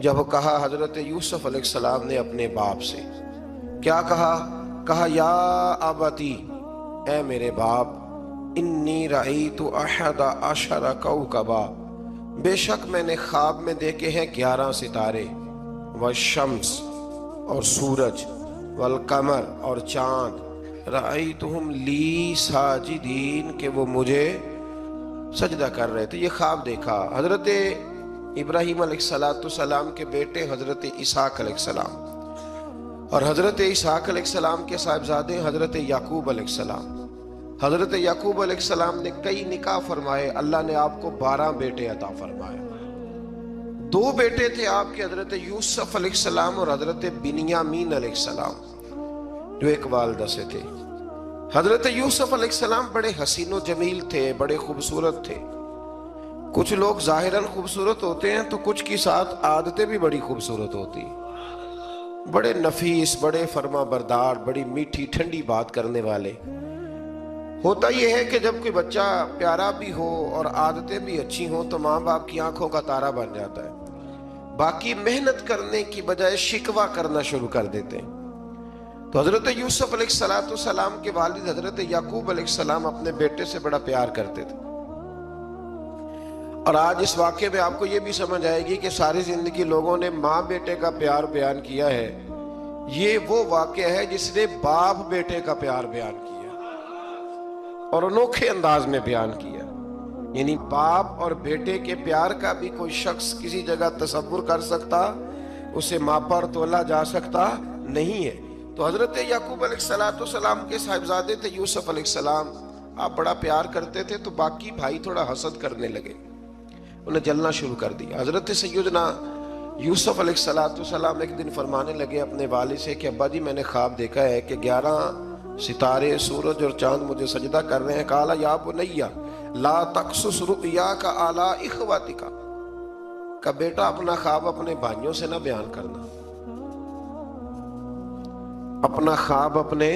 جب کہا حضرت یوسف علیہ السلام نے اپنے باپ سے، کیا کہا؟ کہا یا ابتی، اے میرے باپ، انی رأیت احد عشر کوکبا، بے شک میں نے خواب میں دیکھے ہیں 11 ستارے، والشمس اور سورج، والقمر اور چاند، رأیتہم لی ساجدین، کہ وہ مجھے سجدہ کر رہے تھے۔ یہ خواب دیکھا حضرت ابراہیم علیہ السلام کے بیٹے حضرت اسحاق علیہ السلام، اور حضرت اسحاق علیہ السلام کے صاحبزادے حضرت یعقوب علیہ السلام۔ حضرت یعقوب علیہ السلام نے کئی نکاح فرمائے، اللہ نے آپ کو 12 بیٹے عطا فرمائے۔ 2 بیٹے تھے آپ کے، حضرت یوسف علیہ السلام اور حضرت بنیامین علیہ السلام، جو ایک والدہ سے تھے۔ حضرت یوسف علیہ السلام بڑے حسین و جمیل تھے، بڑے خوبصورت تھے۔ کچھ لوگ ظاہراً خوبصورت ہوتے ہیں تو کچھ کی ساتھ عادتیں بھی بڑی خوبصورت ہوتی، بڑے نفیس، بڑے فرما بردار، بڑی میٹھی ٹھنڈی بات کرنے والے۔ ہوتا یہ ہے کہ جب کوئی بچہ پیارا بھی ہو اور عادتیں بھی اچھی ہوں تو ماں باپ کی آنکھوں کا تارا بن جاتا ہے، باقی محنت کرنے کی بجائے شکوہ کرنا شروع کر دیتے ہیں۔ تو حضرت یوسف علیہ السلام کے والد حضرت یعقوب علیہ السلام اپنے بیٹے سے بڑا پیار کرتے تھے۔ اور آج اس واقعے میں آپ کو یہ بھی سمجھ آئے گی کہ ساری زندگی لوگوں نے ماں بیٹے کا پیار بیان کیا ہے، یہ وہ واقعہ ہے جس نے باپ بیٹے کا پیار بیان کیا اور انوکھے انداز میں بیان کیا۔ یعنی باپ اور بیٹے کے پیار کا بھی کوئی شخص کسی جگہ تصور کر سکتا، اسے ماپا اور تولا جا سکتا نہیں ہے۔ تو حضرت یعقوب علیہ السلام کے صاحبزادے تھے یوسف علیہ السلام، آپ بڑا پیار کرتے تھے تو باقی بھائی تھوڑا حسد کرنے لگے، انہیں جلنا شروع کر دیا۔ حضرت سیدنا یوسف علیہ السلام ایک دن فرمانے لگے اپنے والد سے کہ ابا جی میں نے خواب دیکھا ہے کہ 11 ستارے، سورج اور چاند مجھے سجدہ کر رہے ہیں۔ قال یا بنی لا تقصص رؤیاک علی اخواتک، کہ بیٹا اپنا خواب اپنے بھائیوں سے نہ بیان کرنا، اپنا خواب اپنے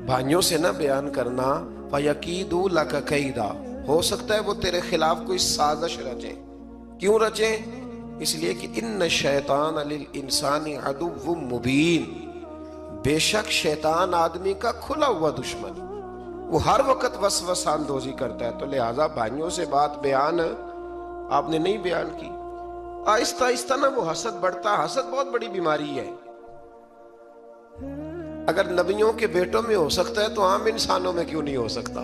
بھائیوں سے نہ بیان کرنا، فَيَكِيدُوا لَكَ كَيْدًا، ہو سکتا ہے وہ تیرے خلاف کوئی سازش رچیں۔ کیوں رچیں؟ اس لیے کہ ان الشیطان للانسان عدو مبین، بے شک شیطان آدمی کا کھلا ہوا دشمن، وہ ہر وقت وسوسہ اندوزی کرتا ہے۔ تو لہٰذا بھائیوں سے بات بیان آپ نے نہیں بیان کی۔ آہستہ آہستہ نا وہ حسد بڑھتا، حسد بہت بڑی بیماری ہے۔ اگر نبیوں کے بیٹوں میں ہو سکتا ہے تو عام انسانوں میں کیوں نہیں ہو سکتا؟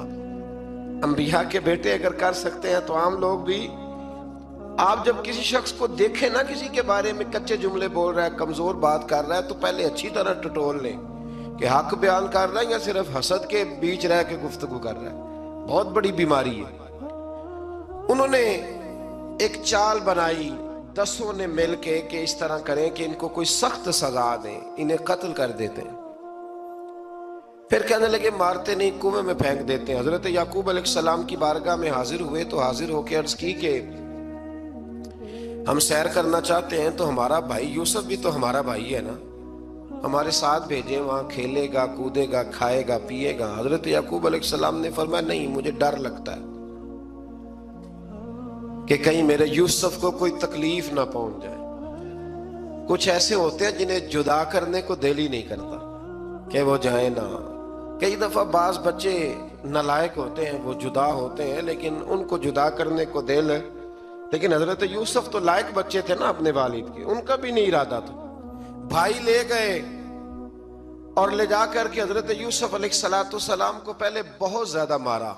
انبیاء کے بیٹے اگر کر سکتے ہیں تو عام لوگ بھی۔ آپ جب کسی شخص کو دیکھیں نا کسی کے بارے میں کچے جملے بول رہا ہے، کمزور بات کر رہا ہے، تو پہلے اچھی طرح ٹٹول لیں کہ حق بیان کر رہا ہے یا صرف حسد کے بیچ رہ کے گفتگو کر رہا ہے۔ بہت بڑی بیماری ہے۔ انہوں نے ایک چال بنائی 10 نے مل کے کہ اس طرح کریں کہ ان کو کوئی سخت سزا دیں، انہیں قتل کر دیتے ہیں۔ پھر کہنے لگے مارتے نہیں، کنویں میں پھینک دیتے ہیں۔ حضرت یعقوب علیہ السلام کی بارگاہ میں حاضر ہوئے تو حاضر ہو کے عرض کی کہ ہم سیر کرنا چاہتے ہیں تو ہمارا بھائی یوسف بھی تو ہمارا بھائی ہے نا، ہمارے ساتھ بھیجیں، وہاں کھیلے گا، کودے گا، کھائے گا، پیے گا۔ حضرت یعقوب علیہ السلام نے فرمایا نہیں، مجھے ڈر لگتا ہے کہ کہیں میرے یوسف کو کوئی تکلیف نہ پہنچ جائے۔ کچھ ایسے ہوتے ہیں جنہیں جدا کرنے کو دل ہی نہیں کرتا کہ وہ جائیں نہ۔ کئی دفعہ بعض بچے نالائق ہوتے ہیں، وہ جدا ہوتے ہیں لیکن ان کو جدا کرنے کو دل ہے، لیکن حضرت یوسف تو لائق بچے تھے نا اپنے والد کے، ان کا بھی نہیں ارادہ تھا۔ بھائی لے گئے اور لے جا کر کے حضرت یوسف علیہ السلام کو پہلے بہت زیادہ مارا،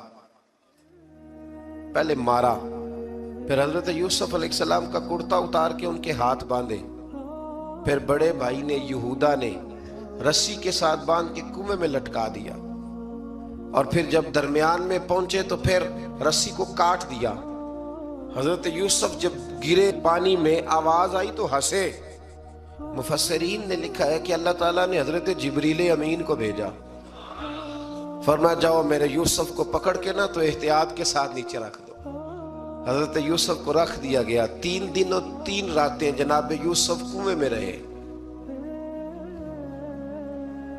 پھر حضرت یوسف علیہ السلام کا کرتا اتار کے ان کے ہاتھ باندھے، پھر بڑے بھائی نے یہودا نے رسی کے ساتھ باندھ کے کنویں میں لٹکا دیا، اور پھر جب درمیان میں پہنچے تو پھر رسی کو کاٹ دیا۔ حضرت یوسف جب گرے پانی میں آواز آئی تو ہنسے۔ مفسرین نے لکھا ہے کہ اللہ تعالیٰ نے حضرت جبریل امین کو بھیجا، فرمایا جاؤ میرے یوسف کو پکڑ کے نا تو احتیاط کے ساتھ نیچے رکھ دو۔ حضرت یوسف کو رکھ دیا گیا۔ 3 دن اور 3 راتیں جناب یوسف کنویں میں رہے۔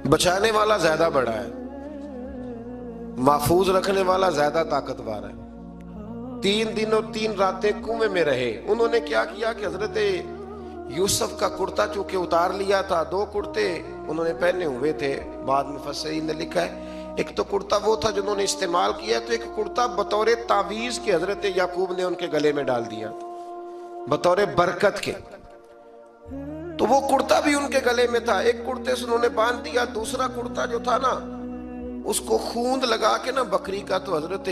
بچانے والا زیادہ بڑا ہے، محفوظ رکھنے والا زیادہ طاقتور ہے۔ 3 دن اور 3 راتیں کنویں میں رہے۔ انہوں نے کیا کیا کہ حضرت یوسف کا کرتا چونکہ اتار لیا تھا، 2 کرتے انہوں نے پہنے ہوئے تھے، بعد میں مفسرین نے لکھا ہے ایک تو کرتا وہ تھا جنہوں نے استعمال کیا، تو ایک کرتا بطور تعویذ کے حضرت یعقوب نے ان کے گلے میں ڈال دیا بطور برکت کے، تو وہ کرتا بھی ان کے گلے میں تھا، ایک کرتے سے انہوں نے باندھ دیا، دوسرا کرتا جو تھا نا اس کو خوند لگا کے نا بکری کا، تو حضرت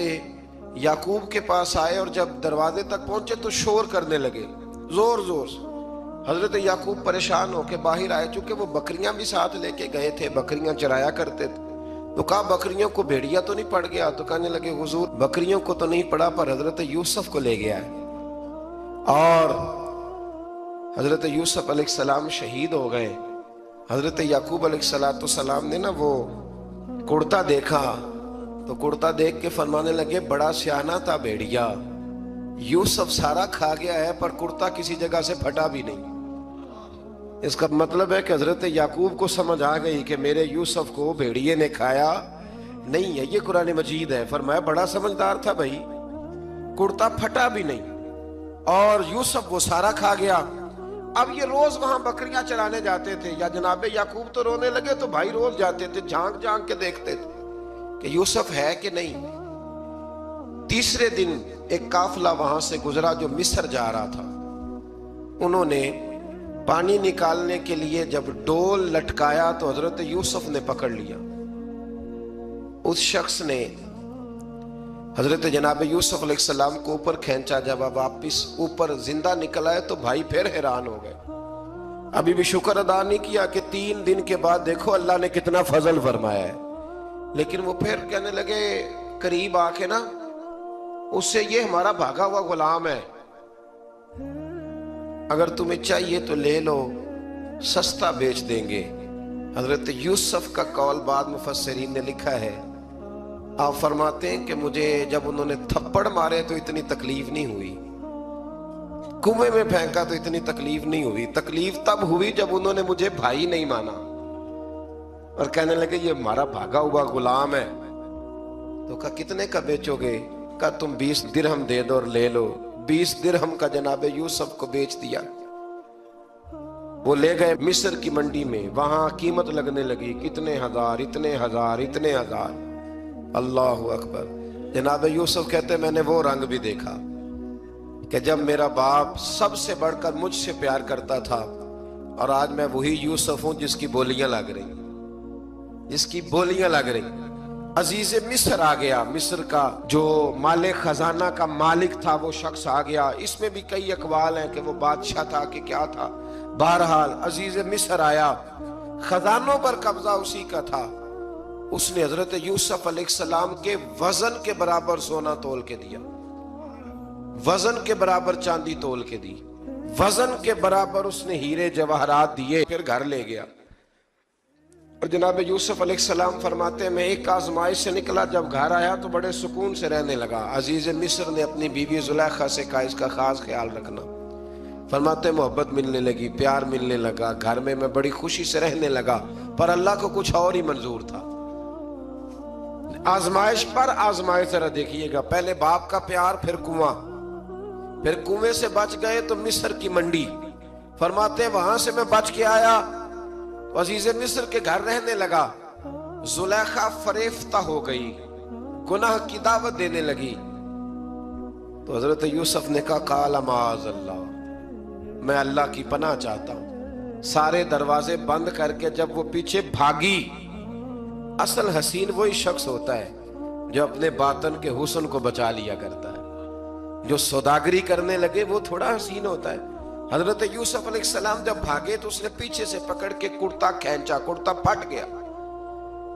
یعقوب کے پاس آئے اور جب دروازے تک پہنچے تو شور کرنے لگے زور زور سے۔ حضرت یعقوب پریشان ہو کے باہر آئے، چونکہ وہ بکریاں بھی ساتھ لے کے گئے تھے، بکریاں چرایا کرتے تھے، تو کہا بکریوں کو بھیڑیا تو نہیں پڑ گیا؟ تو کہنے لگے حضور بکریوں کو تو نہیں پڑا پر حضرت یوسف کو لے گیا ہے، اور حضرت یوسف علیہ السلام شہید ہو گئے۔ حضرت یعقوب علیہ السلام نے نا وہ کرتا دیکھا تو کرتا دیکھ کے فرمانے لگے بڑا سیانہ تھا بھیڑیا، یوسف سارا کھا گیا ہے پر کرتا کسی جگہ سے پھٹا بھی نہیں۔ اس کا مطلب ہے کہ حضرت یعقوب کو سمجھ آ گئی کہ میرے یوسف کو بھیڑیے نے کھایا نہیں ہے، یہ قرآن مجید ہے۔ فرمایا بڑا سمجھدار تھا بھائی، کرتا پھٹا بھی نہیں اور یوسف وہ سارا کھا گیا۔ اب یہ روز وہاں بکریاں چرانے جاتے تھے، یا جناب یعقوب تو رونے لگے تو بھائی روز جاتے تھے، جھانک جھانک کے دیکھتے تھے کہ یوسف ہے کہ نہیں۔ تیسرے دن ایک قافلہ وہاں سے گزرا جو مصر جا رہا تھا، انہوں نے پانی نکالنے کے لیے جب ڈول لٹکایا تو حضرت یوسف نے پکڑ لیا، اس شخص نے حضرت جناب یوسف علیہ السلام کو اوپر کھینچا، جب واپس اوپر زندہ نکل آئے تو بھائی پھر حیران ہو گئے، ابھی بھی شکر ادا نہیں کیا کہ 3 دن کے بعد دیکھو اللہ نے کتنا فضل فرمایا ہے، لیکن وہ پھر کہنے لگے قریب آ کے نا اس سے یہ ہمارا بھاگا ہوا غلام ہے، اگر تمہیں چاہیے تو لے لو، سستا بیچ دیں گے۔ حضرت یوسف کا قول بعد مفسرین نے لکھا ہے، آپ فرماتے ہیں کہ مجھے جب انہوں نے تھپڑ مارے تو اتنی تکلیف نہیں ہوئی، کنویں میں پھینکا تو اتنی تکلیف نہیں ہوئی، تکلیف تب ہوئی جب انہوں نے مجھے بھائی نہیں مانا اور کہنے لگے یہ ہمارا بھاگا ہوا غلام ہے۔ تو کہا کتنے کا بیچو گے؟ کہا تم 20 درہم دے دو اور لے لو۔ 20 درہم کا جناب یوسف کو بیچ دیا۔ وہ لے گئے مصر کی منڈی میں، وہاں قیمت لگنے لگی، کتنے ہزار، اتنے ہزار، اتنے ہزار۔ اللہ اکبر۔ جناب یوسف کہتے میں نے وہ رنگ بھی دیکھا کہ جب میرا باپ سب سے بڑھ کر مجھ سے پیار کرتا تھا، اور آج میں وہی یوسف ہوں جس کی بولیاں لگ رہی، جس کی بولیاں لگ رہی۔ عزیز مصر آ گیا، مصر کا جو مال خزانہ کا مالک تھا وہ شخص آ گیا۔ اس میں بھی کئی اقوال ہیں کہ وہ بادشاہ تھا کہ کیا تھا، بہرحال عزیز مصر آیا، خزانوں پر قبضہ اسی کا تھا۔ اس نے حضرت یوسف علیہ السلام کے وزن کے برابر سونا تول کے دیا، وزن کے برابر چاندی تول کے دی، وزن کے برابر اس نے ہیرے جواہرات دیے، پھر گھر لے گیا۔ اور جناب یوسف علیہ السلام فرماتے ہیں میں ایک آزمائش سے نکلا، جب گھر آیا تو بڑے سکون سے رہنے لگا۔ عزیز مصر نے اپنی بیوی زلیخا سے کہا اس کا خاص خیال رکھنا۔ فرماتے ہیں محبت ملنے لگی، پیار ملنے لگا، گھر میں بڑی خوشی سے رہنے لگا، پر اللہ کو کچھ اور ہی منظور تھا۔ آزمائش پر آزمائش ذرا دیکھیے گا، پہلے باپ کا پیار، پھر کنواں، پھر کنویں سے بچ گئے تو مصر کی منڈی۔ فرماتے ہیں وہاں سے میں بچ کے آیا تو عزیز مصر کے گھر رہنے لگا۔ زلیخا فریفتہ ہو گئی، گناہ کی دعوت دینے لگی، تو حضرت یوسف نے کہا قال معاذ اللہ، میں اللہ کی پناہ چاہتا ہوں۔ سارے دروازے بند کر کے جب وہ پیچھے بھاگی، اصل حسین وہی شخص ہوتا ہے جو اپنے باطن کے حسن کو بچا لیا کرتا ہے، جو سوداگری کرنے لگے وہ تھوڑا حسین ہوتا ہے۔ حضرت یوسف علیہ السلام جب بھاگے تو اس نے پیچھے سے پکڑ کے کرتا کھینچا، کرتا پھٹ گیا۔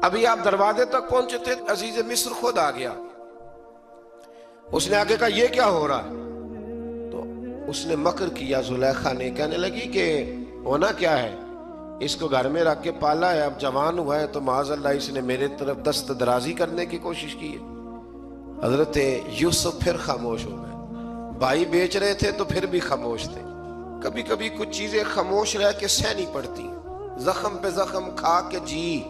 ابھی آپ دروازے تک پہنچے تھے، عزیز مصر خود آ گیا۔ اس نے آگے کہا یہ کیا ہو رہا ہے؟ تو اس نے مکر کیا، زلیخا نے، کہنے لگی کہ ہونا کیا ہے، اس کو گھر میں رکھ کے پالا ہے، اب جوان ہوا ہے تو معاذ اللہ اس نے میرے طرف دست درازی کرنے کی کوشش کی ہے۔ حضرت یوسف پھر خاموش ہو گئے، بھائی بیچ رہے تھے تو پھر بھی خاموش تھے۔ کبھی کبھی کچھ چیزیں خاموش رہ کے سہنی پڑتی، زخم پہ زخم کھا کے جی،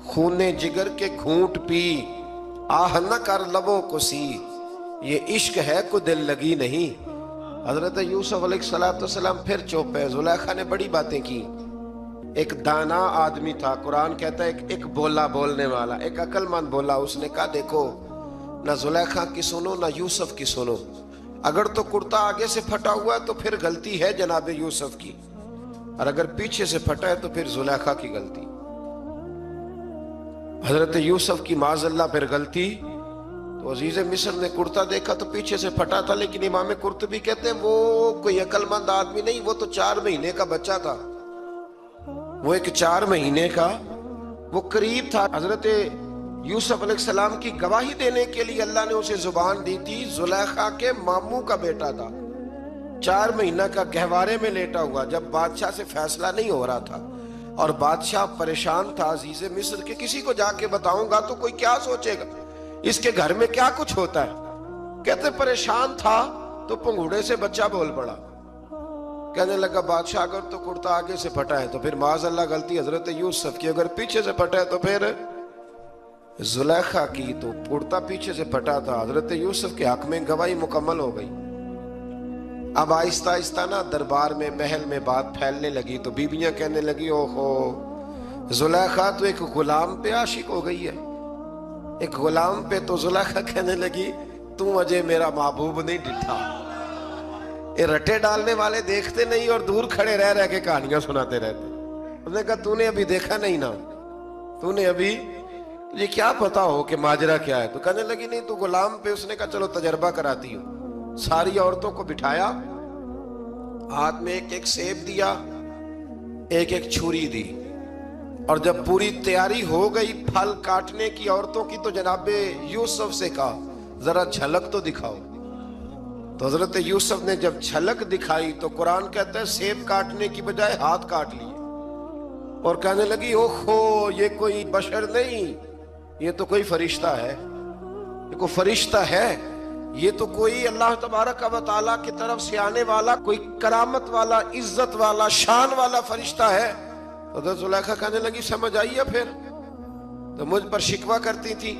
خون جگر کے گھونٹ پی، آہ نہ کر لبوں کو سی، یہ عشق ہے کو دل لگی نہیں۔ حضرت یوسف علیہ السلام پھر چپ ہے. زلیخا نے بڑی باتیں کی. ایک دانا آدمی تھا, قرآن کہتا ہے ایک بولا بولنے والا, ایک عقل مند بولا. اس نے کہا دیکھو نہ زلیخا کی سنو نہ یوسف کی سنو. اگر تو کرتا آگے سے پھٹا ہوا ہے تو پھر غلطی ہے جناب یوسف کی, اور اگر پیچھے سے پھٹا ہے تو پھر زلیخا کی غلطی. حضرت یوسف کی معاذ اللہ پھر غلطی. تو عزیز مصر نے کرتا دیکھا تو پیچھے سے پھٹا تھا, لیکن امام قرطبی کہتے ہیں وہ کوئی عقل مند آدمی نہیں, وہ تو 4 مہینے کا بچہ تھا. وہ ایک 4 مہینے کا وہ قریب تھا. حضرت یوسف علیہ السلام کی گواہی دینے کے لیے اللہ نے اسے زبان دی تھی. زلیخا کے ماموں کا بیٹا تھا, 4 مہینہ کا گہوارے میں لیٹا ہوا, جب بادشاہ سے فیصلہ نہیں ہو رہا تھا اور بادشاہ پریشان تھا عزیز مصر کے کسی کو جا کے بتاؤں گا تو کوئی کیا سوچے گا, اس کے گھر میں کیا کچھ ہوتا ہے. کہتے پریشان تھا تو پنگوڑے سے بچہ بول پڑا. کہنے لگا بادشاہ اگر تو کرتا آگے سے پھٹا ہے تو پھر معاذ اللہ غلطی حضرت یوسف کی, اگر پیچھے سے پھٹا ہے تو پھر زلیخا کی. تو کرتا پیچھے سے پھٹا تھا. حضرت یوسف کے حق میں گواہی مکمل ہو گئی. اب آہستہ آہستہ نا دربار میں محل میں بات پھیلنے لگی. تو بیویاں کہنے لگی اوہو زلیخا تو ایک غلام پہ عاشق ہو گئی ہے, ایک غلام پہ. تو زلیخا کہنے لگی تم اجے میرا محبوب نہیں ڈٹھا. یہ رٹے ڈالنے والے دیکھتے نہیں اور دور کھڑے رہ رہ کے کہانیاں سناتے رہتے. اس نے کہا تو نے ابھی دیکھا نہیں نا, تو نے ابھی یہ کیا پتا ہو کہ ماجرا کیا ہے. تو کہنے لگی نہیں تو غلام پہ. اس نے کہا چلو تجربہ کراتی ہوں. ساری عورتوں کو بٹھایا, ہاتھ میں ایک ایک سیب دیا, ایک ایک چھری دی, اور جب پوری تیاری ہو گئی پھل کاٹنے کی عورتوں کی تو جناب یوسف سے کہا ذرا جھلک تو دکھاؤ. تو حضرت یوسف نے جب جھلک دکھائی تو قرآن کہتا ہے سیب کاٹنے کی بجائے ہاتھ کاٹ لیے, اور کہنے لگی اوہو یہ کوئی بشر نہیں, یہ تو کوئی فرشتہ ہے, یہ کوئی فرشتہ ہے, یہ تو کوئی اللہ تبارک و تعالیٰ کی طرف سے آنے والا کوئی کرامت والا عزت والا شان والا فرشتہ ہے. حضرت زلیخا کہنے لگی سمجھ آئی ہے پھر, تو مجھ پر شکوہ کرتی تھی.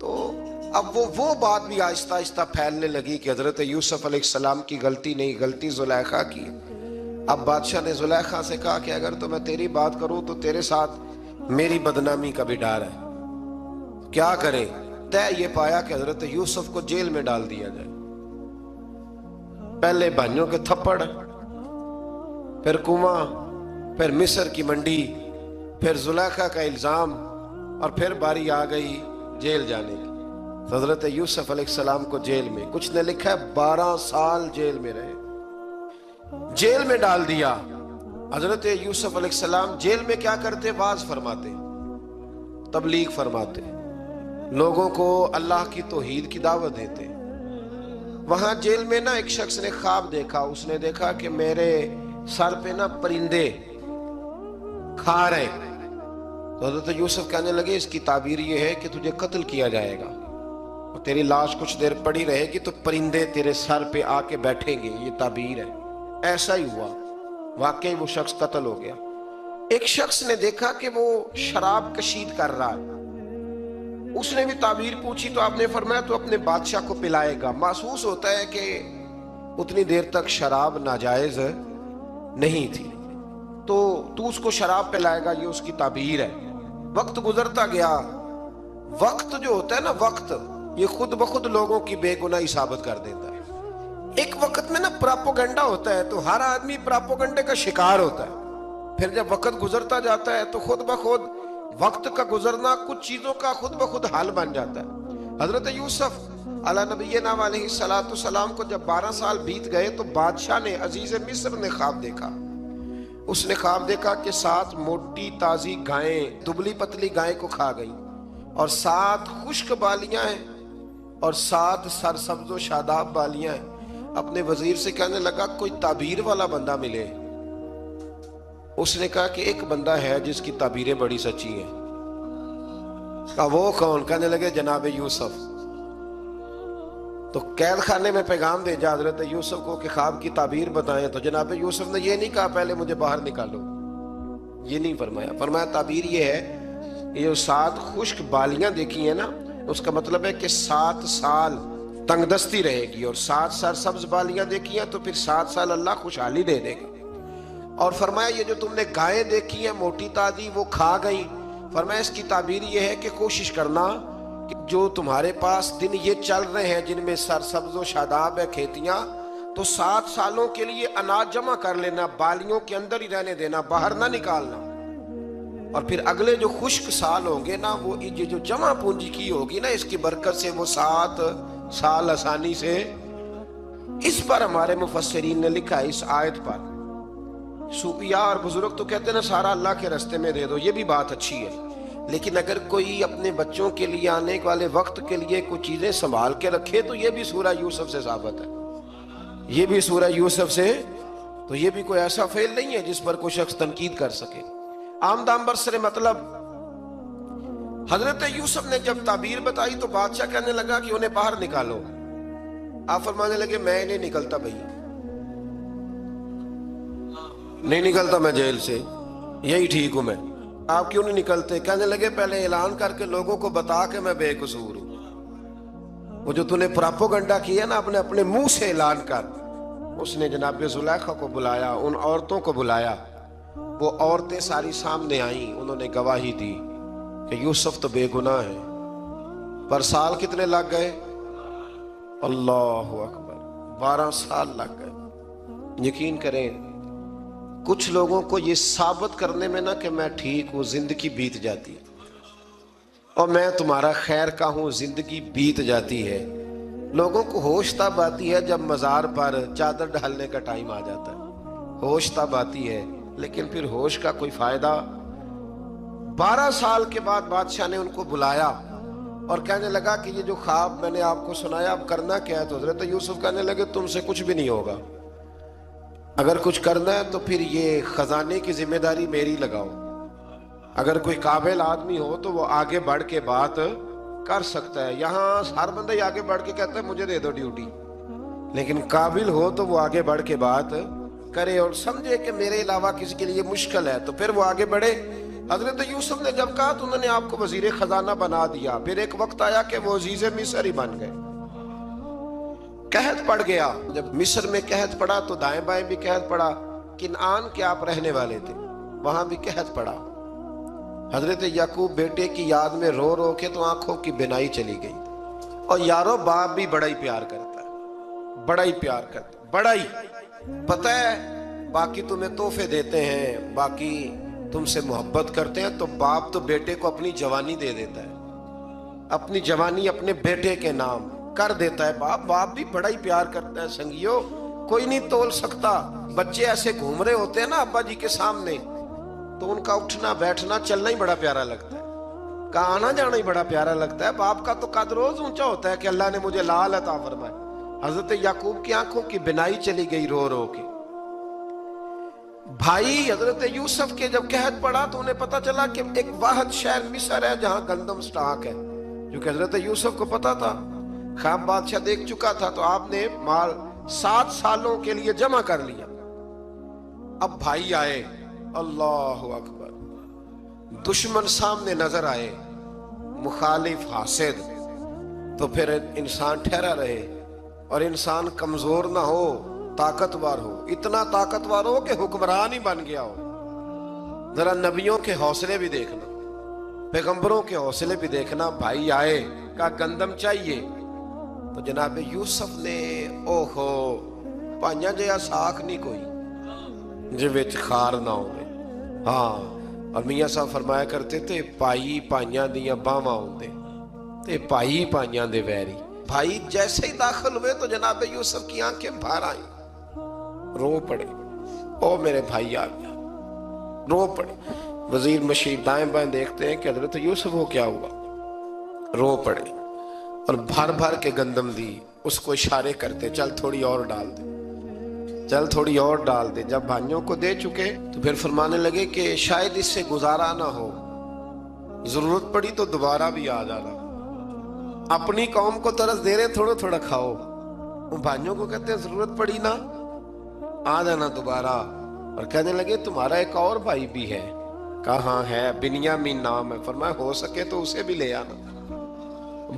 تو اب وہ بات بھی آہستہ آہستہ پھیلنے لگی کہ حضرت یوسف علیہ السلام کی غلطی نہیں, غلطی زلیخا کی. اب بادشاہ نے زلیخا سے کہا کہ اگر تو میں تیری بات کروں تو تیرے ساتھ میری بدنامی کا بھی ڈر ہے, کیا کریں. طے یہ پایا کہ حضرت یوسف کو جیل میں ڈال دیا جائے. پہلے بھائیوں کے تھپڑ, پھر کنواں, پھر مصر کی منڈی, پھر زلیخا کا الزام, اور پھر باری آ گئی جیل جانے کی. حضرت یوسف علیہ السلام کو جیل میں, کچھ نے لکھا ہے 12 سال جیل میں رہے, جیل میں ڈال دیا. حضرت یوسف علیہ السلام جیل میں کیا کرتے؟ واعظ فرماتے, تبلیغ فرماتے, لوگوں کو اللہ کی توحید کی دعوت دیتے. وہاں جیل میں نا ایک شخص نے خواب دیکھا. اس نے دیکھا کہ میرے سر پہ نا پرندے کھا رہے. تو حضرت یوسف کہنے لگے اس کی تعبیر یہ ہے کہ تجھے قتل کیا جائے گا, اور تیری لاش کچھ دیر پڑی رہے گی تو پرندے تیرے سر پہ آ کے بیٹھیں گے, یہ تعبیر ہے. ایسا ہی ہوا, واقعی وہ شخص قتل ہو گیا. ایک شخص نے دیکھا کہ وہ شراب کشید کر رہا ہے. اس نے بھی تعبیر پوچھی تو آپ نے فرمایا تو اپنے بادشاہ کو پلائے گا. محسوس ہوتا ہے کہ اتنی دیر تک شراب ناجائز نہیں تھی, تو اس کو شراب پلائے گا, یہ اس کی تعبیر ہے. وقت گزرتا گیا. وقت جو ہوتا ہے نا, وقت یہ خود بخود لوگوں کی بے گناہی ثابت کر دیتا ہے. ایک وقت میں نا پراپوگنڈا ہوتا ہے تو ہر آدمی پراپوگنڈے کا شکار ہوتا ہے. پھر جب وقت گزرتا جاتا ہے تو خود بخود وقت کا گزرنا کچھ چیزوں کا خود بخود حال بن جاتا ہے. حضرت یوسف علی نبینا علیہ السلام کو جب 12 سال بیت گئے تو بادشاہ نے, عزیز مصر نے خواب دیکھا. اس نے خواب دیکھا کہ 7 موٹی تازی گائیں دبلی پتلی گائیں کو کھا گئی, اور 7 خشک بالیاں ہیں, اور 7 سرسبز و شاداب بالیاں ہیں. اپنے وزیر سے کہنے لگا کوئی تعبیر والا بندہ ملے. اس نے کہا کہ ایک بندہ ہے جس کی تعبیریں بڑی سچی ہیں. کہا وہ کون؟ کہنے لگے جناب یوسف. تو قید خانے میں پیغام بھیجا حضرت یوسف کو کہ خواب کی تعبیر بتائیں. تو جناب یوسف نے یہ نہیں کہا پہلے مجھے باہر نکالو, یہ نہیں فرمایا. فرمایا تعبیر یہ ہے, یہ جو 7 خشک بالیاں دیکھی ہیں نا, اس کا مطلب ہے کہ 7 سال تنگ دستی رہے گی، اور 7 سال سبز بالیاں دیکھی ہیں تو پھر 7 سال اللہ خوشحالی دے دے گا۔ اور فرمایا یہ جو تم نے گائیں دیکھی ہیں موٹی تازی وہ کھا گئی، فرمایا اس کی تعبیر یہ ہے کہ کوشش کرنا کہ جو تمہارے پاس دن یہ چل رہے ہیں جن میں سرسبز و شاداب ہے کھیتیاں، تو 7 سالوں کے لیے اناج جمع کر لینا، بالیوں کے اندر ہی رہنے دینا، باہر نہ نکالنا، اور پھر اگلے جو خشک سال ہوں گے نا، وہ یہ جو جمع پونجی کی ہوگی نا اس کی برکت سے وہ 7 سال آسانی سے۔ اس پر ہمارے مفسرین نے لکھا ہے اس آیت پر، صوفیاء اور بزرگ تو کہتے ہیں نا سارا اللہ کے راستے میں دے دو، یہ بھی بات اچھی ہے، لیکن اگر کوئی اپنے بچوں کے لیے آنے والے وقت کے لیے کوئی چیزیں سنبھال کے رکھے تو یہ بھی سورہ یوسف سے ثابت ہے، یہ بھی سورہ یوسف سے، تو یہ بھی کوئی ایسا فعل نہیں ہے جس پر کوئی شخص تنقید کر سکے۔ آمدام برسر مطلب حضرت یوسف نے جب تعبیر بتائی تو بادشاہ کہنے لگا کہ انہیں باہر نکالو، آپ فرمانے لگے میں نہیں نکلتا بھائی، نہیں نکلتا میں جیل سے، یہی ٹھیک ہوں میں۔ آپ کیوں نہیں نکلتے؟ کہنے لگے پہلے اعلان کر کے لوگوں کو بتا کہ میں بے قصور ہوں، وہ جو تو نے پراپوگنڈا کیا نا اپنے منہ سے اعلان کر۔ اس نے جناب زلیخا کو بلایا، ان عورتوں کو بلایا، وہ عورتیں ساری سامنے آئیں، انہوں نے گواہی دی کہ یوسف تو بے گناہ ہے، پر سال کتنے لگ گئے؟ اللہ اکبر، 12 سال لگ گئے۔ یقین کریں کچھ لوگوں کو یہ ثابت کرنے میں نا کہ میں ٹھیک ہوں زندگی بیت جاتی ہے، اور میں تمہارا خیر کا ہوں زندگی بیت جاتی ہے۔ لوگوں کو ہوش تب آتی ہے جب مزار پر چادر ڈالنے کا ٹائم آ جاتا ہے، ہوش تب آتی ہے، لیکن پھر ہوش کا کوئی فائدہ۔ 12 سال کے بعد بادشاہ نے ان کو بلایا اور کہنے لگا کہ یہ جو خواب میں نے آپ کو سنایا اب کرنا کیا ہے؟ تو حضرت یوسف کہنے لگے تم سے کچھ بھی نہیں ہوگا، اگر کچھ کرنا ہے تو پھر یہ خزانے کی ذمہ داری میری لگاؤ، اگر کوئی قابل آدمی ہو تو وہ آگے بڑھ کے بات کر سکتا ہے۔ یہاں ہر بندہ ہی آگے بڑھ کے کہتا ہے مجھے دے دو ڈیوٹی، لیکن قابل ہو تو وہ آگے بڑھ کے بات کرے اور سمجھے کہ میرے علاوہ کسی کے لیے مشکل ہے تو پھر وہ آگے بڑھے۔ حضرت یوسف نے جب کہا تو انہوں نے آپ کو وزیر خزانہ بنا دیا، پھر ایک وقت آیا کہ وہ عزیز مصر ہی بن گئے، قحط پڑ گیا۔ جب مصر میں قحط پڑا تو دائیں بائیں بھی قحط پڑا، کنعان کے آپ رہنے والے تھے وہاں بھی قحط پڑا۔ حضرت یعقوب بیٹے کی یاد میں رو رو کے تو آنکھوں کی بینائی چلی گئی۔ اور یارو باپ بھی بڑا ہی پیار کرتا ہے، بڑا ہی پیار کرتا ہے، بڑا ہی، پتہ ہے باقی تمہیں تحفے دیتے ہیں، باقی تم سے محبت کرتے ہیں، تو باپ تو بیٹے کو اپنی جوانی دے دیتا ہے، اپنی جوانی اپنے بیٹے کے نام کر دیتا ہے۔ باپ بھی بڑا ہی پیار کرتا ہے سنگیو، کوئی نہیں تول سکتا۔ بچے ایسے گھوم رہے ہوتے ہیں نا ابا جی کے سامنے تو ان کا اٹھنا بیٹھنا چلنا ہی بڑا پیارا لگتا ہے، کا آنا جانا ہی بڑا پیارا لگتا ہے۔ باپ کا تو قد روز اونچا ہوتا ہے کہ اللہ نے مجھے لال عطا فرمائے۔ حضرت یعقوب کی آنکھوں کی بینائی چلی گئی رو رو کے۔ بھائی حضرت یوسف کے جب قحط پڑا تو انہیں پتا چلا کہ ایک واحد شہر مصر ہے جہاں گندم سٹاک ہے، جو کہ حضرت یوسف کو پتا تھا، خواب بادشاہ دیکھ چکا تھا، تو آپ نے مال 7 سالوں کے لیے جمع کر لیا۔ اب بھائی آئے، اللہ اکبر، دشمن سامنے نظر آئے، مخالف حاسد، تو پھر انسان ٹھہرا رہے اور انسان کمزور نہ ہو، طاقتور ہو، اتنا طاقتور ہو کہ حکمران ہی بن گیا ہو۔ ذرا نبیوں کے حوصلے بھی دیکھنا، پیغمبروں کے حوصلے بھی دیکھنا۔ بھائی آئے، کہا گندم چاہیے، تو جناب یوسف نے اوہو پائیاں جیا ساکھ نہیں کوئی جے وچ خار نہ ہوئے۔ ہاں، اور میاں صاحب فرمایا کرتے تھے پائی پائیاں دیاں باواں ہوندے تے پائی پائیاں دے ویری۔ بھائی جیسے ہی داخل ہوئے تو جناب یوسف کی آنکھیں بھر آئیں، رو پڑے، او میرے بھائی آ گیا، رو پڑے۔ وزیر مشیر دائیں بائیں دیکھتے ہیں کہ حضرت یوسف کو کیا ہوا، رو پڑے اور بھر بھر کے گندم دی، اس کو اشارے کرتے چل تھوڑی اور ڈال دے، چل تھوڑی اور ڈال دے۔ جب بھائیوں کو دے چکے تو پھر فرمانے لگے کہ شاید اس سے گزارا نہ ہو، ضرورت پڑی تو دوبارہ بھی آ جانا، اپنی قوم کو ترس دے رہے تھوڑا تھوڑا کھاؤ۔ ان بھائیوں کو کہتے ہیں ضرورت پڑی نا آ جانا دوبارہ۔ اور کہنے لگے تمہارا ایک اور بھائی بھی ہے، کہا ہاں ہے، بنیامین نام ہے، فرمایا ہو سکے تو اسے بھی لے آنا۔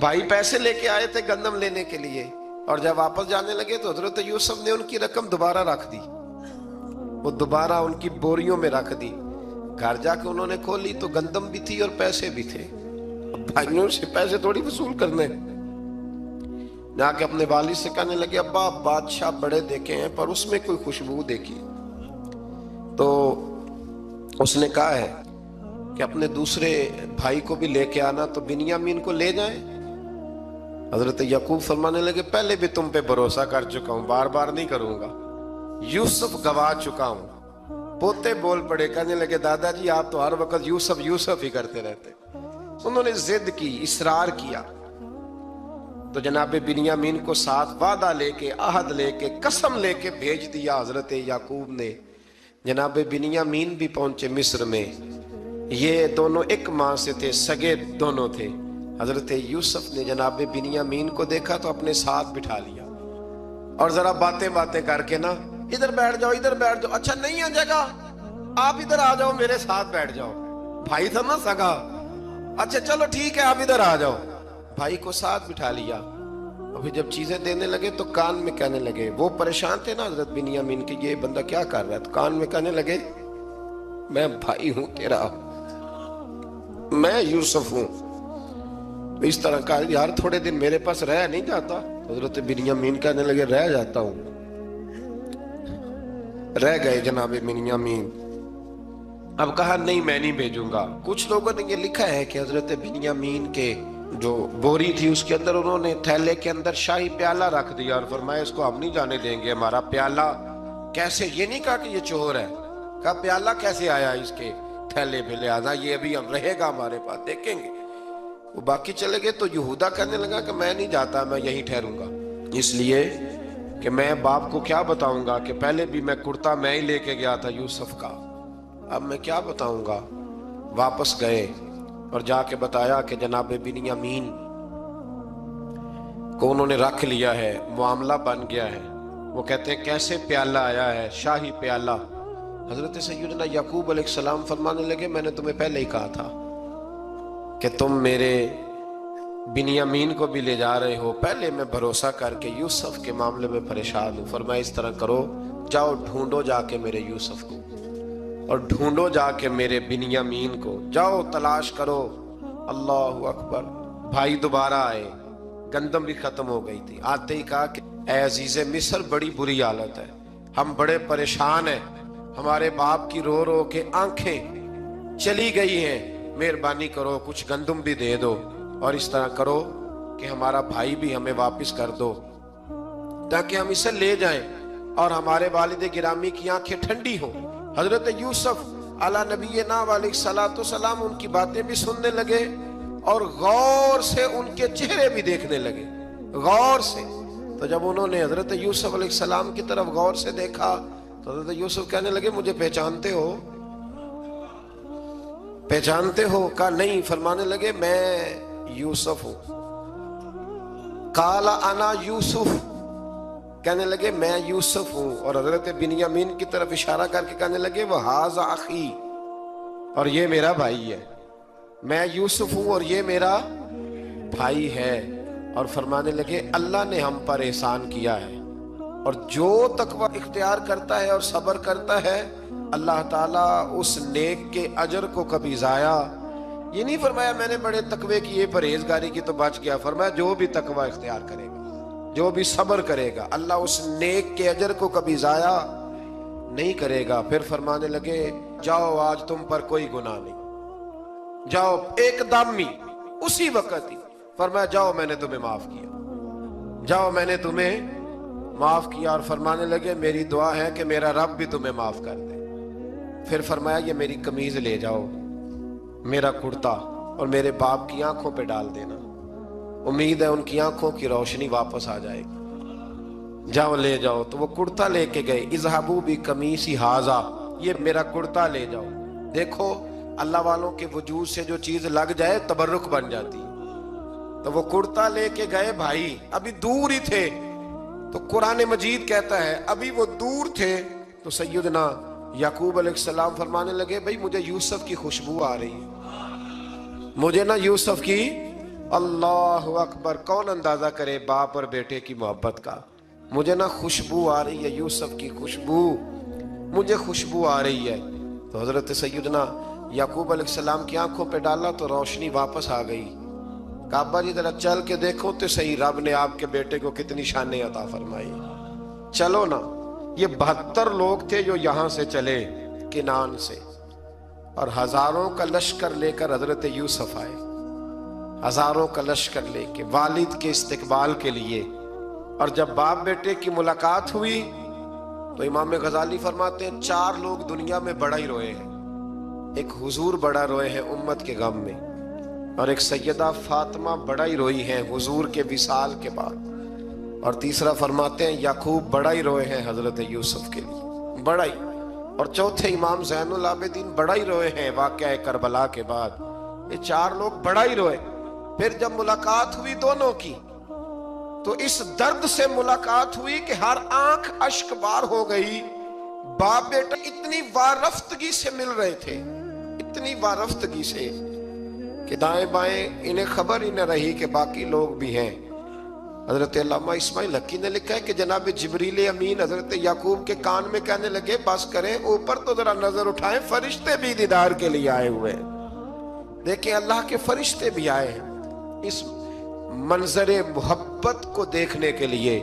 بھائی پیسے لے کے آئے تھے گندم لینے کے لیے، اور جب واپس جانے لگے تو حضرت یوسف نے ان کی رقم دوبارہ رکھ دی، وہ دوبارہ ان کی بوریوں میں رکھ دی۔ گھر جا کے انہوں نے کھولی تو گندم بھی تھی اور پیسے بھی تھے۔ بھائیوں سے پیسے تھوڑی وصول کرنے، جا کے اپنے والد سے کہنے لگے ابا بادشاہ بڑے دیکھے ہیں پر اس میں کوئی خوشبو دیکھی، تو اس نے کہا ہے کہ اپنے دوسرے بھائی کو بھی لے کے آنا، تو بنیامین کو لے جائیں۔ حضرت یعقوب فرمانے لگے پہلے بھی تم پہ بھروسہ کر چکا ہوں، بار بار نہیں کروں گا، یوسف گوا چکا ہوں۔ پوتے بول پڑے، کہنے لگے دادا جی آپ تو ہر وقت یوسف یوسف ہی کرتے رہتے۔ انہوں نے ضد کی، اصرار کیا، تو جناب بنیامین کو ساتھ وعدہ لے کے، عہد لے کے، قسم لے کے بھیج دیا حضرت یعقوب نے۔ جناب بنیامین بھی پہنچے مصر میں، یہ دونوں ایک ماں سے تھے، سگے دونوں تھے۔ حضرت یوسف نے جناب بنیامین کو دیکھا تو اپنے ساتھ بٹھا لیا، اور ذرا باتیں کر کے نا ادھر بیٹھ جاؤ، ادھر بیٹھ جاؤ، اچھا نہیں ہے جگہ، آپ ادھر آ جاؤ میرے ساتھ بیٹھ جاؤ۔ بھائی تھا نا سگا، اچھا چلو ٹھیک ہے آپ ادھر آ جاؤ۔ بھائی کو ساتھ بٹھا لیا، اور جب چیزیں دینے لگے تو کان میں کہنے لگے، وہ پریشان تھے نا حضرت بنیامین کہ یہ بندہ کیا کر رہا ہے، تو کان میں کہنے لگے میں بھائی ہوں تیرا، میں یوسف ہوں۔ اس طرح کہا یار تھوڑے دن میرے پاس رہ نہیں جاتا؟ حضرت بنیامین کہنے لگے رہ جاتا ہوں۔ رہ گئے جناب بنیامین۔ اب کہا نہیں میں نہیں بھیجوں گا۔ کچھ لوگوں نے یہ لکھا ہے کہ حضرت بنیامین کے جو بوری تھی اس کے اندر انہوں نے تھیلے کے اندر شاہی پیالہ رکھ دیا اور فرمایا اس کو ہم نہیں جانے دیں گے، ہمارا پیالہ کیسے، یہ نہیں کہا کہ یہ چور ہے، کہا پیالہ کیسے آیا اس کے تھیلے میں، لہذا یہ ابھی ہم رہے گا ہمارے پاس، دیکھیں گے۔ وہ باقی چلے گئے تو یہودا کہنے لگا کہ میں نہیں جاتا، میں یہیں ٹھہروں گا، اس لیے کہ میں باپ کو کیا بتاؤں گا کہ پہلے بھی میں کرتا میں ہی لے کے گیا تھا یوسف کا، اب میں کیا بتاؤں گا۔ واپس گئے اور جا کے بتایا کہ جناب بنیامین کو انہوں نے رکھ لیا ہے، معاملہ بن گیا ہے۔ وہ کہتے ہیں کیسے پیالہ آیا ہے، شاہی پیالہ۔ حضرت سیدنا یعقوب علیہ السلام فرمانے لگے میں نے تمہیں پہلے ہی کہا تھا کہ تم میرے بنیامین کو بھی لے جا رہے ہو، پہلے میں بھروسہ کر کے یوسف کے معاملے میں پریشان ہوں۔ فرمایا اس طرح کرو، جاؤ ڈھونڈو جا کے میرے یوسف کو، اور ڈھونڈو جا کے میرے بنیامین کو، جاؤ تلاش کرو۔ اللہ اکبر۔ بھائی دوبارہ آئے، گندم بھی ختم ہو گئی تھی، آتے ہی کہا کہ اے عزیز مصر بڑی بری حالت ہے، ہم بڑے پریشان ہیں، ہمارے باپ کی رو رو کے آنکھیں چلی گئی ہیں، مہربانی کرو کچھ گندم بھی دے دو، اور اس طرح کرو کہ ہمارا بھائی بھی ہمیں واپس کر دو تاکہ ہم اسے لے جائیں اور ہمارے والد گرامی کی آنکھیں ٹھنڈی ہوں۔ حضرت یوسف علی نبینا علیہ الصلوۃ والسلام ان کی باتیں بھی سننے لگے اور غور سے ان کے چہرے بھی دیکھنے لگے، غور سے۔ تو جب انہوں نے حضرت یوسف علیہ السلام کی طرف غور سے دیکھا تو حضرت یوسف کہنے لگے مجھے پہچانتے ہو، پہچانتے ہو؟ کہا نہیں۔ فرمانے لگے میں یوسف ہوں۔ قال انا یوسف، کہنے لگے میں یوسف ہوں، اور حضرت بنیامین کی طرف اشارہ کر کے کہنے لگے وہذا اخی، اور یہ میرا بھائی ہے، میں یوسف ہوں اور یہ میرا بھائی ہے۔ اور فرمانے لگے اللہ نے ہم پر احسان کیا ہے، اور جو تقوی اختیار کرتا ہے اور صبر کرتا ہے اللہ تعالیٰ اس نیک کے اجر کو کبھی ضائع، یہ نہیں فرمایا میں نے بڑے تقوی کی یہ پرہیزگاری کی تو بچ گیا، فرمایا جو بھی تقوی اختیار کرے گا، جو بھی صبر کرے گا، اللہ اس نیک کے اجر کو کبھی ضائع نہیں کرے گا۔ پھر فرمانے لگے جاؤ آج تم پر کوئی گناہ نہیں، جاؤ ایک دم ہی اسی وقت ہی فرمایا جاؤ میں نے تمہیں معاف کیا، جاؤ میں نے تمہیں معاف کیا۔ اور فرمانے لگے میری دعا ہے کہ میرا رب بھی تمہیں معاف کر دے۔ پھر فرمایا یہ میری قمیض لے جاؤ، میرا کرتا، اور میرے باپ کی آنکھوں پہ ڈال دینا، امید ہے ان کی آنکھوں کی روشنی واپس آ جائے گی، جاؤ لے جاؤ۔ تو وہ کرتا لے کے گئے، اذهبوا بقمیصی ھذا، یہ میرا کرتا لے جاؤ۔ دیکھو اللہ والوں کے وجود سے جو چیز لگ جائے تبرک بن جاتی ہے۔ تو وہ کرتا لے کے گئے، بھائی ابھی دور ہی تھے، تو قرآن مجید کہتا ہے ابھی وہ دور تھے تو سیدنا یعقوب علیہ السلام فرمانے لگے بھئی مجھے یوسف کی خوشبو آ رہی ہے، مجھے نا یوسف کی اللہ اکبر. کون اندازہ کرے باپ اور بیٹے کی محبت کا. مجھے نا خوشبو آ رہی ہے یوسف کی خوشبو, مجھے خوشبو آ رہی ہے. تو حضرت سیدنا یعقوب علیہ السلام کی آنکھوں پہ ڈالا تو روشنی واپس آ گئی. کہا ابا جی ذرا چل کے دیکھو تو صحیح رب نے آپ کے بیٹے کو کتنی شانیں عطا فرمائی. چلو نا. یہ 72 لوگ تھے جو یہاں سے چلے کنان سے, اور ہزاروں کا لشکر لے کر حضرت یوسف آئے, ہزاروں کا لشکر لے کے والد کے استقبال کے لیے. اور جب باپ بیٹے کی ملاقات ہوئی تو امام غزالی فرماتے ہیں 4 لوگ دنیا میں بڑا ہی روئے ہیں. ایک حضور بڑا روئے ہیں امت کے غم میں, اور ایک سیدہ فاطمہ بڑا ہی روئی ہیں حضور کے وصال کے بعد, اور تیسرا فرماتے ہیں یعقوب بڑا ہی روئے ہیں حضرت یوسف کے لیے, بڑا ہی. اور چوتھے امام زین العابدین بڑا ہی روئے ہیں واقعہ کربلا کے بعد. یہ 4 لوگ بڑا ہی روئے. پھر جب ملاقات ہوئی دونوں کی تو اس درد سے ملاقات ہوئی کہ ہر آنکھ اشک بار ہو گئی. باپ بیٹا اتنی وارفتگی سے مل رہے تھے, اتنی وارفتگی سے کہ دائیں بائیں انہیں خبر ہی نہ رہی کہ باقی لوگ بھی ہیں. حضرت علامہ اسماعیل حقی نے لکھا ہے کہ جناب جبریل امین حضرت یعقوب کے کان میں کہنے لگے بس کریں, اوپر تو ذرا نظر اٹھائیں, فرشتے بھی دیدار کے لیے آئے ہوئے ہیں. دیکھیں اللہ کے فرشتے بھی آئے ہیں اس منظر محبت کو دیکھنے کے لیے.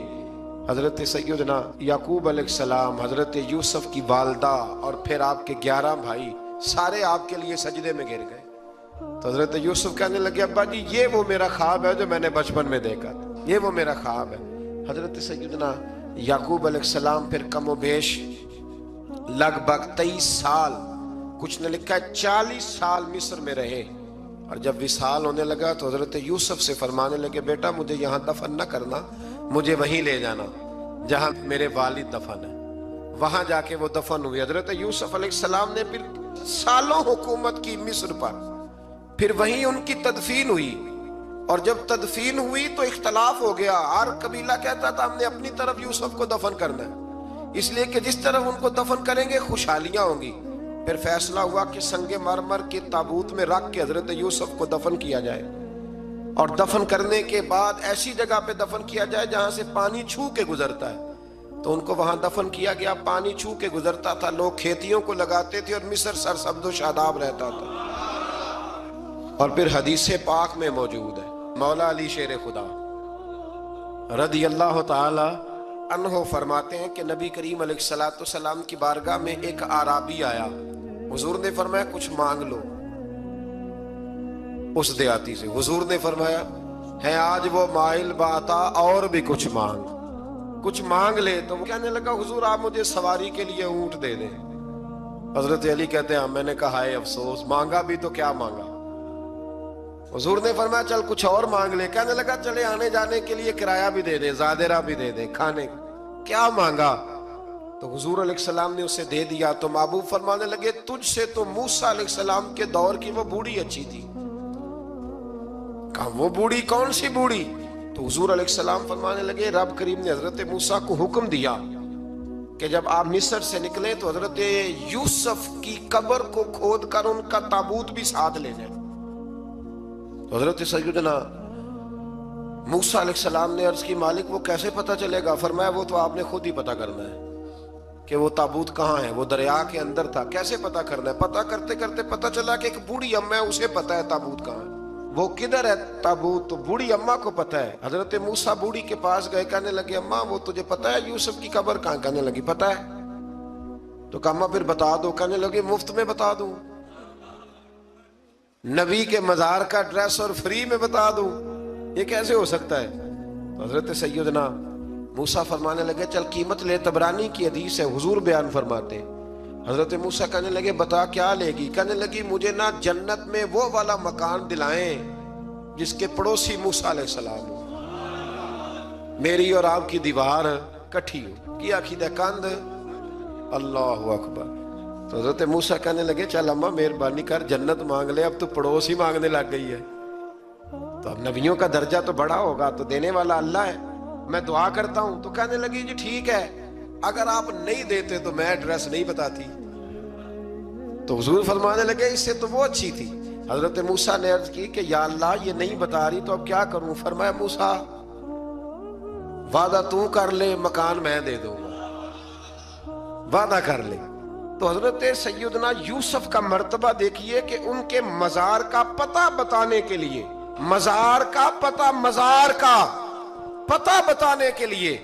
حضرت سیدنا یعقوب علیہ السلام, حضرت یوسف کی والدہ, اور پھر آپ کے 11 بھائی سارے آپ کے لیے سجدے میں گر گئے. تو حضرت یوسف کہنے لگے ابا جی یہ وہ میرا خواب ہے جو میں نے بچپن میں دیکھا تھا, یہ وہ میرا خواب ہے. حضرت سیدنا یعقوب علیہ السلام پھر کم و بیش لگ بھگ 23 سال, کچھ نے لکھا ہے 40 سال مصر میں رہے. اور جب وصال ہونے لگا تو حضرت یوسف سے فرمانے لگے بیٹا مجھے یہاں دفن نہ کرنا, مجھے وہیں لے جانا جہاں میرے والد دفن ہے. وہاں جا کے وہ دفن ہوئے. حضرت یوسف علیہ السلام نے پھر سالوں حکومت کی مصر پر, پھر وہیں ان کی تدفین ہوئی. اور جب تدفین ہوئی تو اختلاف ہو گیا, ہر قبیلہ کہتا تھا ہم نے اپنی طرف یوسف کو دفن کرنا ہے, اس لیے کہ جس طرف ان کو دفن کریں گے خوشحالیاں ہوں گی. پھر فیصلہ ہوا کہ سنگ مرمر کے تابوت میں رکھ کے حضرت یوسف کو دفن کیا جائے, اور دفن کرنے کے بعد ایسی جگہ پہ دفن کیا جائے جہاں سے پانی چھو کے گزرتا ہے. تو ان کو وہاں دفن کیا گیا, پانی چھو کے گزرتا تھا, لوگ کھیتیوں کو لگاتے تھے اور مصر سرسبز و شاداب رہتا تھا. اور پھر حدیث پاک میں موجود ہے, مولا علی شیر خدا رضی اللہ تعالی عنہ فرماتے ہیں کہ نبی کریم علیہ السلام کی بارگاہ میں ایک اعرابی آیا. حضور نے فرمایا کچھ مانگ لو. اس دیہاتی سے حضور نے فرمایا ہے آج وہ مائل باتا, اور بھی کچھ مانگ لے. تو وہ کہنے لگا حضور آپ مجھے سواری کے لیے اونٹ دے دیں. حضرت علی کہتے ہیں میں نے کہا ہے افسوس, مانگا بھی تو کیا مانگا. حضور نے فرمایا چل کچھ اور مانگ لے. کہنے لگا چلے آنے جانے کے لیے کرایہ بھی دے دے, زادرہ بھی دے دے, کھانے. کیا مانگا؟ تو حضور علیہ السلام نے اسے دے دیا. تو محبوب فرمانے لگے تجھ سے تو موسیٰ علیہ السلام کے دور کی وہ بوڑھی اچھی تھی. کہا وہ بوڑھی کون سی بوڑھی؟ تو حضور علیہ السلام فرمانے لگے رب کریم نے حضرت موسیٰ کو حکم دیا کہ جب آپ مصر سے نکلیں تو حضرت یوسف کی قبر کو کھود کر ان کا تابوت بھی ساتھ لے جائیں. تو حضرت سیدنا موسیٰ علیہ السلام نے عرض کی مالک وہ کیسے پتہ چلے گا؟ فرمایا وہ تو آپ نے خود ہی پتہ کرنا ہے کہ وہ تابوت کہاں ہے. وہ دریا کے اندر تھا, کیسے پتہ کرنا ہے؟ پتہ کرتے کرتے پتہ چلا کہ ایک بوڑھی اماں ہے, اسے پتہ ہے تابوت کہاں ہے. وہ کدھر ہے تابوت؟ تو بوڑھی اماں کو پتہ ہے. حضرت موسیٰ بوڑھی کے پاس گئے, کہنے لگے اماں وہ تجھے پتہ ہے یوسف کی قبر کہاں؟ کہنے لگی پتہ ہے. تو کہا اماں پھر بتا دو. کہنے لگے مفت میں بتا دوں, نبی کے مزار کا ڈریس اور فری میں بتا دوں, یہ کیسے ہو سکتا ہے؟ تو حضرت سیدنا موسیٰ فرمانے لگے چل قیمت لے. طبرانی کی حدیث ہے, حضور بیان فرماتے حضرت موسیٰ کہنے لگے بتا کیا لے گی؟ کہنے لگی مجھے نہ جنت میں وہ والا مکان دلائیں جس کے پڑوسی موسیٰ علیہ السلام ہو, میری اور آپ کی دیوار کٹھی ہو, کی عقیدہ کند. اللہ اکبر. تو حضرت موسیٰ کہنے لگے چل اماں مہربانی کر جنت مانگ لے, اب تو پڑوس ہی مانگنے لگ گئی ہے. تو اب نبیوں کا درجہ تو بڑا ہوگا, تو دینے والا اللہ ہے, میں دعا کرتا ہوں. تو کہنے لگی جی ٹھیک ہے, اگر آپ نہیں دیتے تو میں ایڈریس نہیں بتاتی. تو حضور فرمانے لگے اس سے تو وہ اچھی تھی. حضرت موسیٰ نے عرض کی کہ یا اللہ یہ نہیں بتا رہی تو اب کیا کروں؟ فرمایا موسیٰ وعدہ تو کر لے، مکان میں دے دوں گا، وعدہ کر لے۔ تو حضرت سیدنا یوسف کا مرتبہ دیکھیے کہ ان کے مزار کا پتہ بتانے کے لیے، مزار کا پتہ بتانے کے لیے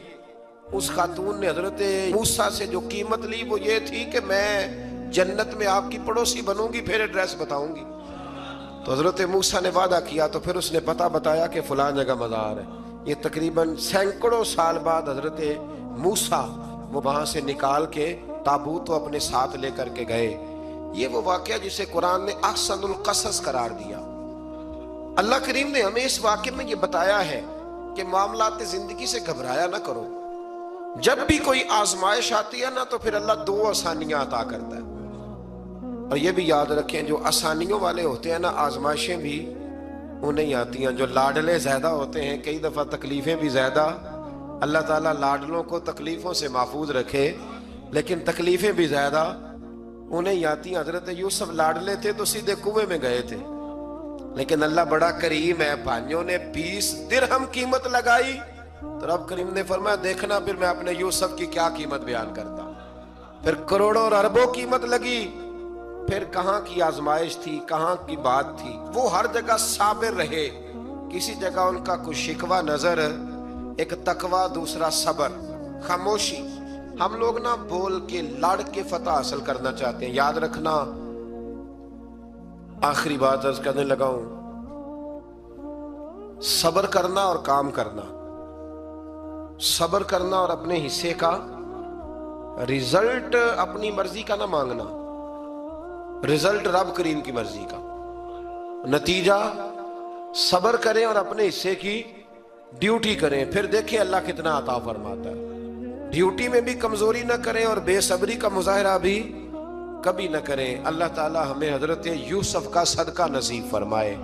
اس خاتون نے حضرت موسیٰ سے جو قیمت لی وہ یہ تھی کہ میں جنت میں آپ کی پڑوسی بنوں گی، پھر ایڈریس بتاؤں گی۔ تو حضرت موسیٰ نے وعدہ کیا تو پھر اس نے پتہ بتایا کہ فلاں جگہ مزار ہے۔ یہ تقریباً سینکڑوں سال بعد حضرت موسیٰ وہ وہاں سے نکال کے تابوت کو اپنے ساتھ لے کر کے گئے۔ یہ وہ واقعہ جسے قرآن نے احسن القصص قرار دیا۔ اللہ کریم نے ہمیں اس واقعے میں یہ بتایا ہے کہ معاملات زندگی سے گھبرایا نہ کرو۔ جب بھی کوئی آزمائش آتی ہے نا تو پھر اللہ دو آسانیاں عطا کرتا ہے، اور یہ بھی یاد رکھیں جو آسانیوں والے ہوتے ہیں نا آزمائشیں بھی انہیں آتی ہیں۔ جو لاڈلے زیادہ ہوتے ہیں کئی دفعہ تکلیفیں بھی زیادہ، اللہ تعالیٰ لاڈلوں کو تکلیفوں سے محفوظ رکھے، لیکن تکلیفیں بھی زیادہ انہیں آتی ہیں۔ حضرت یوسف لاڈلے تھے تو سیدھے کنویں میں گئے تھے، لیکن اللہ بڑا کریم ہے، بھائیوں نے 20 درہم قیمت لگائی تو رب کریم نے فرمایا دیکھنا پھر میں اپنے یوسف کی کیا قیمت بیان کرتا ہوں۔ پھر کروڑوں اور اربوں قیمت لگی، پھر کہاں کی آزمائش تھی، کہاں کی بات تھی، وہ ہر جگہ صابر رہے۔ کسی جگہ ان کا کوئی شکوہ نظر، ایک تقوی، دوسرا صبر، خاموشی۔ ہم لوگ نہ بول کے لڑ کے فتح حاصل کرنا چاہتے ہیں، یاد رکھنا۔ آخری بات عرض کرنے لگا ہوں، صبر کرنا اور کام کرنا، صبر کرنا اور اپنے حصے کا رزلٹ اپنی مرضی کا نہ مانگنا، رزلٹ رب کریم کی مرضی کا، نتیجہ صبر کریں اور اپنے حصے کی ڈیوٹی کریں، پھر دیکھیں اللہ کتنا عطا فرماتا ہے۔ ڈیوٹی میں بھی کمزوری نہ کریں اور بے صبری کا مظاہرہ بھی کبھی نہ کریں۔ اللہ تعالی ہمیں حضرت یوسف کا صدقہ نصیب فرمائے۔